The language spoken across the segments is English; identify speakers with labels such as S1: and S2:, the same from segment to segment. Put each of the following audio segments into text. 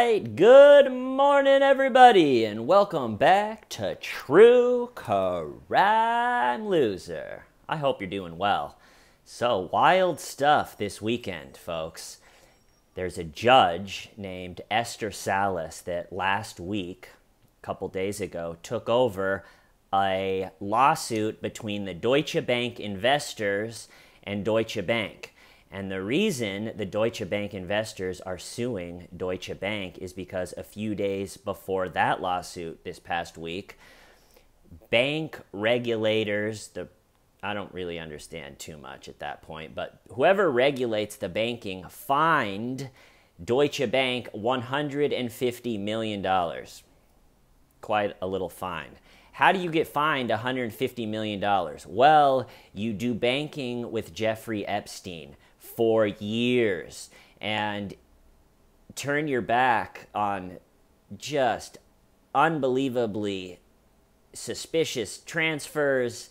S1: right, good morning everybody, and welcome back to True Crime Loser. I hope you're doing well. So, wild stuff this weekend, folks. There's a judge named Esther Salas that last week, a couple days ago, took over a lawsuit between the Deutsche Bank investors and Deutsche Bank. And the reason the Deutsche Bank investors are suing Deutsche Bank is because a few days before that lawsuit this past week, bank regulators, I don't really understand too much at that point, but whoever regulates the banking fined Deutsche Bank $150 million. Quite a little fine. How do you get fined $150 million? Well, you do banking with Jeffrey Epstein for years and turn your back on just unbelievably suspicious transfers.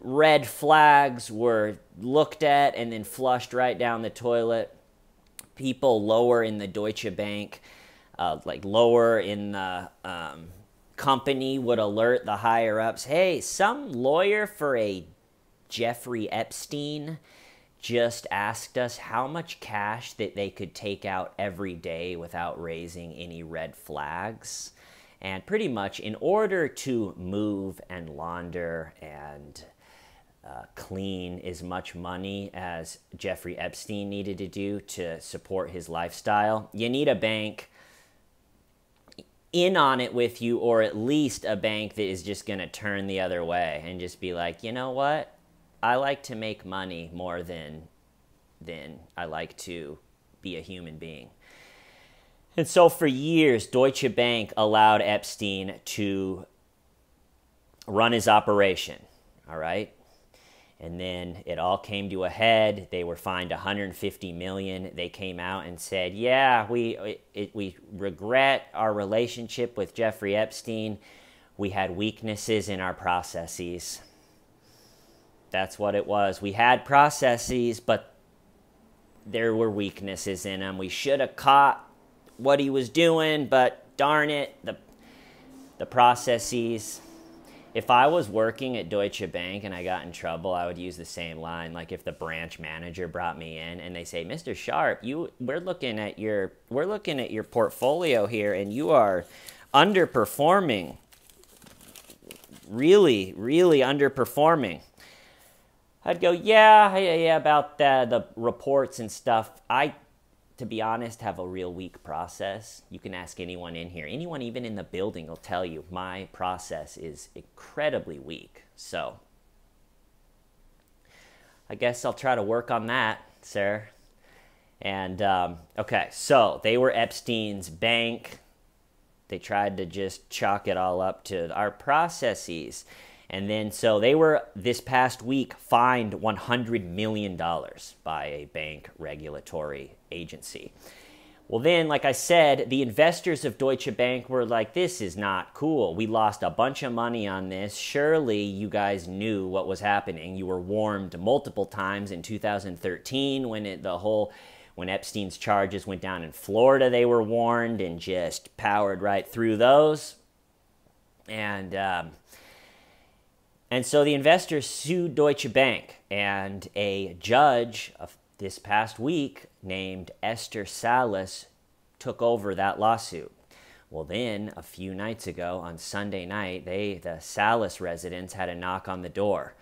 S1: Red flags were looked at and then flushed right down the toilet. People lower in the Deutsche Bank, lower in the company would alert the higher ups, hey, some lawyer for a Jeffrey Epstein just asked us how much cash that they could take out every day without raising any red flags. And pretty much in order to move and launder and clean as much money as Jeffrey Epstein needed to do to support his lifestyle, you need a bank in on it with you, or at least a bank that is just going to turn the other way and just be like, you know what? I like to make money more than I like to be a human being. And so for years, Deutsche Bank allowed Epstein to run his operation, all right? And then it all came to a head. They were fined $150 million. They came out and said, yeah, we regret our relationship with Jeffrey Epstein. We had weaknesses in our processes. That's what it was. We had processes, but there were weaknesses in them. We should have caught what he was doing, but darn it, the processes. If I was working at Deutsche Bank and I got in trouble, I would use the same line. Like if the branch manager brought me in and they say, Mr. Sharp, we're looking at your portfolio here and you are underperforming. Really, really underperforming. I'd go, yeah, about the reports and stuff. I, to be honest, have a real weak process. You can ask anyone in here. Anyone even in the building will tell you my process is incredibly weak. So I guess I'll try to work on that, sir. And, okay, so they were Epstein's bank. They tried to just chalk it all up to our processes. And then, so they were, this past week, fined $100 million by a bank regulatory agency. Well then, like I said, the investors of Deutsche Bank were like, this is not cool. We lost a bunch of money on this. Surely you guys knew what was happening. You were warned multiple times in 2013 when Epstein's charges went down in Florida. They were warned and just powered right through those. And so the investors sued Deutsche Bank, and a judge of this past week named Esther Salas took over that lawsuit. Well, then, a few nights ago, on Sunday night, the Salas residents had a knock on the door.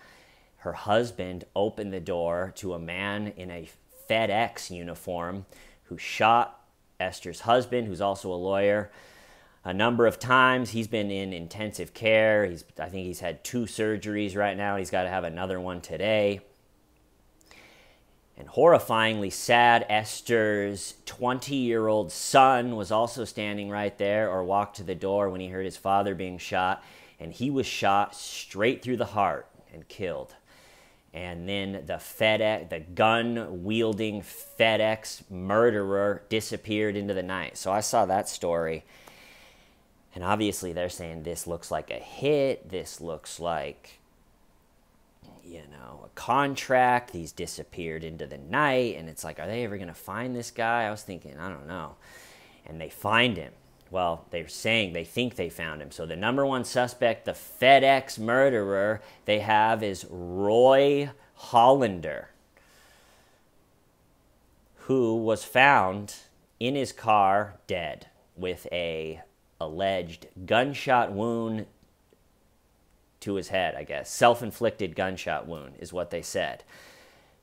S1: Her husband opened the door to a man in a FedEx uniform who shot Esther's husband, who's also a lawyer, a number of times. He's been in intensive care. I think he's had 2 surgeries right now. He's got to have another one today. And horrifyingly sad, Esther's 20-year-old son was also standing right there, or walked to the door when he heard his father being shot. And he was shot straight through the heart and killed. And then the gun-wielding FedEx murderer disappeared into the night. So I saw that story. And obviously they're saying this looks like a hit, this looks like, a contract, these disappeared into the night, and it's like, are they ever going to find this guy? I was thinking, I don't know. and they find him. Well, they're saying they think they found him. So the number one suspect, the FedEx murderer they have, is Roy Hollander, who was found in his car dead with a alleged gunshot wound to his head, I guess. Self-inflicted gunshot wound is what they said.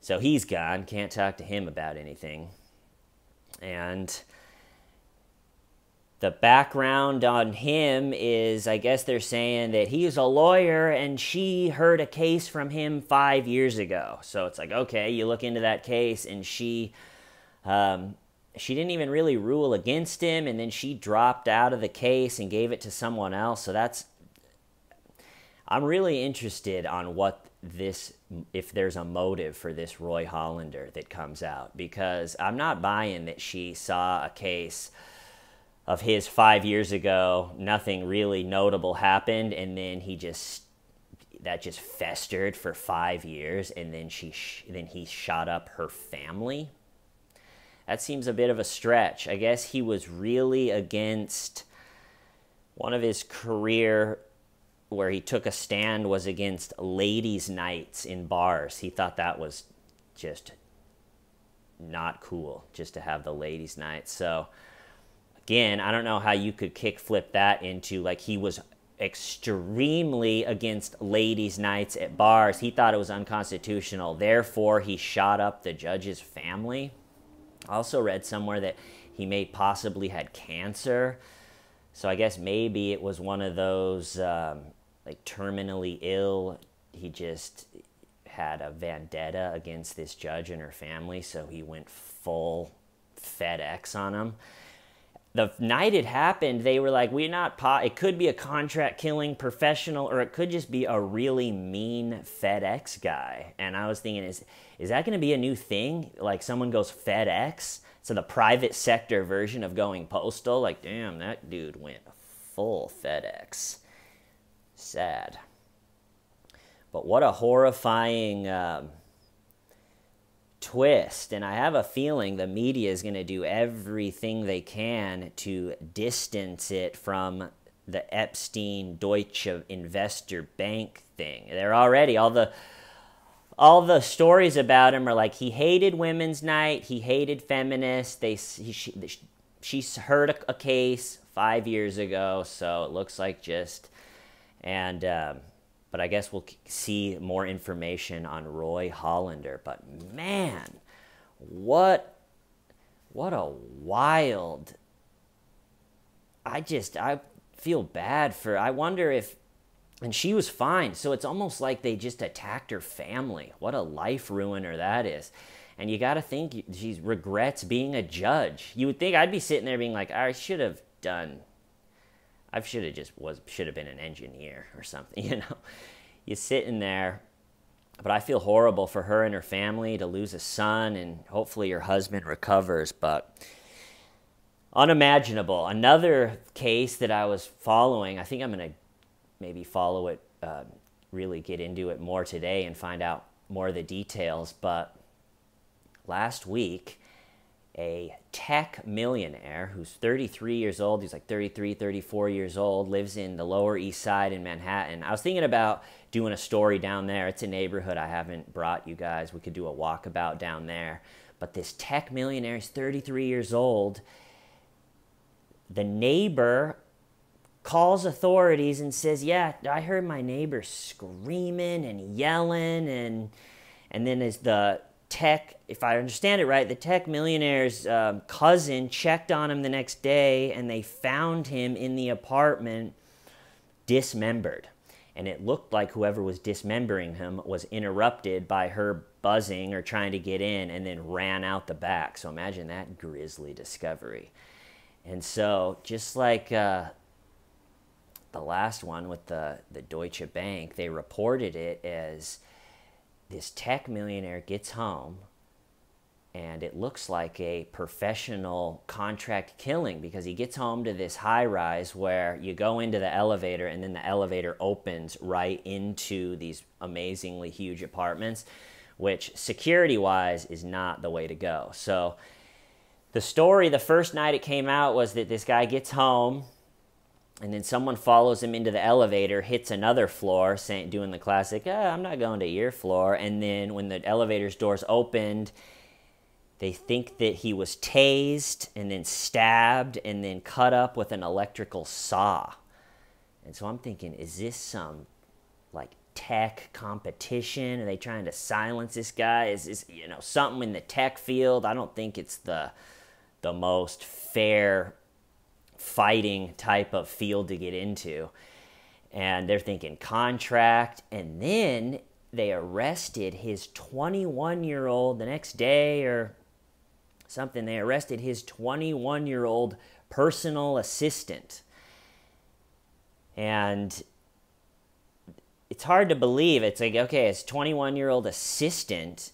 S1: So he's gone. Can't talk to him about anything. And the background on him is, I guess they're saying that he's a lawyer and she heard a case from him 5 years ago. So it's like, okay, you look into that case, and she didn't even really rule against him, and then she dropped out of the case and gave it to someone else. So I'm really interested on if there's a motive for this Roy Hollander that comes out, because I'm not buying that she saw a case of his 5 years ago, nothing really notable happened, and then that just festered for 5 years, and then he shot up her family. That seems a bit of a stretch. I guess he was really against, one of his career where he took a stand was against ladies' nights in bars. He thought that was just not cool, just to have the ladies' nights. So again, I don't know how you could kickflip that into, like, he was extremely against ladies' nights at bars. He thought it was unconstitutional. Therefore, he shot up the judge's family. I also read somewhere that he may possibly had cancer. So I guess maybe it was one of those like terminally ill. He just had a vendetta against this judge and her family, so he went full FedEx on him. The night it happened, they were like, it could be a contract killing professional, or it could just be a really mean FedEx guy. And I was thinking, is that going to be a new thing? Like, someone goes FedEx, so the private sector version of going postal. Like, damn, that dude went full FedEx. Sad. But what a horrifying twist. And I have a feeling the media is going to do everything they can to distance it from the Epstein Deutsche Investor Bank thing. They're already, all the stories about him are like, he hated women's night, he hated feminists, she heard a case 5 years ago, so it looks like but I guess we'll see more information on Roy Hollander. But man, what a wild, I feel bad I wonder if, and she was fine, so it's almost like they just attacked her family. What a life ruiner that is. And you got to think she regrets being a judge. You would think I'd be sitting there being like, should have been an engineer or something, you know. You're sitting there, but I feel horrible for her and her family to lose a son, and hopefully her husband recovers, but unimaginable. Another case that I was following, I think I'm going to maybe follow it, really get into it more today and find out more of the details, but last week, a tech millionaire who's 33 years old, he's like 33, 34 years old, lives in the Lower East Side in Manhattan. I was thinking about doing a story down there. It's a neighborhood I haven't brought you guys. We could do a walkabout down there. But this tech millionaire is 33 years old. The neighbor calls authorities and says, yeah, I heard my neighbor screaming and yelling, and then as the tech, if I understand it right, the tech millionaire's cousin checked on him the next day, and they found him in the apartment dismembered. And it looked like whoever was dismembering him was interrupted by her buzzing or trying to get in, and then ran out the back. So imagine that grisly discovery. And so just like the last one with the Deutsche Bank, they reported it as this tech millionaire gets home, and it looks like a professional contract killing, because he gets home to this high-rise where you go into the elevator, and then the elevator opens right into these amazingly huge apartments, which security-wise is not the way to go. So The story, the first night it came out, was that this guy gets home, and then someone follows him into the elevator, hits another floor, saying, doing the classic, I'm not going to your floor. And then when the elevator's doors opened, they think that he was tased and then stabbed and then cut up with an electrical saw. And so I'm thinking, is this some like tech competition? Are they trying to silence this guy? Is this, something in the tech field? I don't think it's the most fair fighting type of field to get into. And they're thinking contract. And then they arrested his 21-year-old the next day or something. They arrested his 21-year-old personal assistant. And it's hard to believe. It's like, okay, his 21-year-old assistant,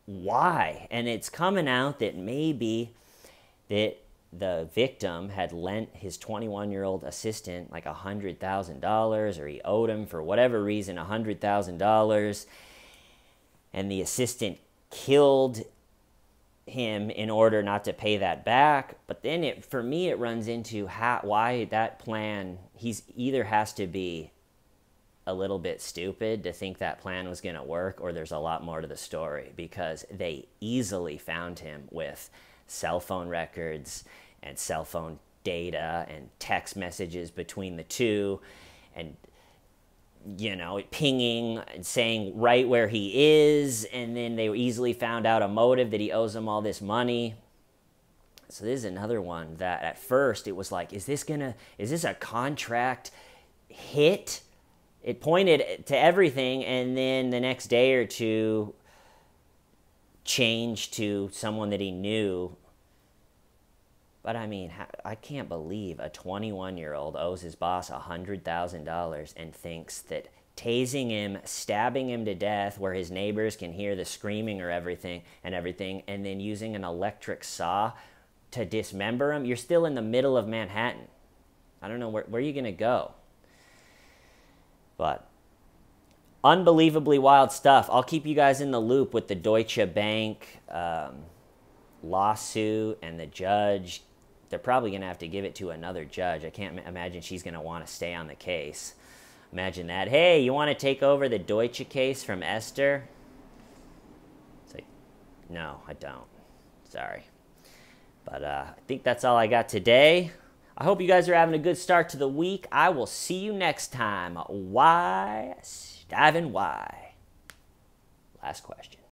S1: why? And it's coming out that maybe that the victim had lent his 21-year-old assistant like $100,000, or he owed him for whatever reason $100,000, and the assistant killed him in order not to pay that back. But then for me it runs into why that plan, he's either has to be a little bit stupid to think that plan was going to work, or there's a lot more to the story, because they easily found him with cell phone records and cell phone data and text messages between the two, and pinging and saying right where he is. And then they easily found out a motive, that he owes them all this money. So this is another one that at first it was like, is this a contract hit? It pointed to everything, and then the next day or two changed to someone that he knew. But I mean, I can't believe a 21-year-old owes his boss $100,000 and thinks that tasing him, stabbing him to death where his neighbors can hear the screaming or everything, and then using an electric saw to dismember him. You're still in the middle of Manhattan. I don't know, where are you going to go? But unbelievably wild stuff. I'll keep you guys in the loop with the Deutsche Bank lawsuit and the judge. They're probably going to have to give it to another judge. I can't imagine she's going to want to stay on the case. Imagine that. Hey, you want to take over the Deutsche case from Esther? It's like, no, I don't. Sorry. But I think that's all I got today. I hope you guys are having a good start to the week. I will see you next time. Why? Stiving why? Last question.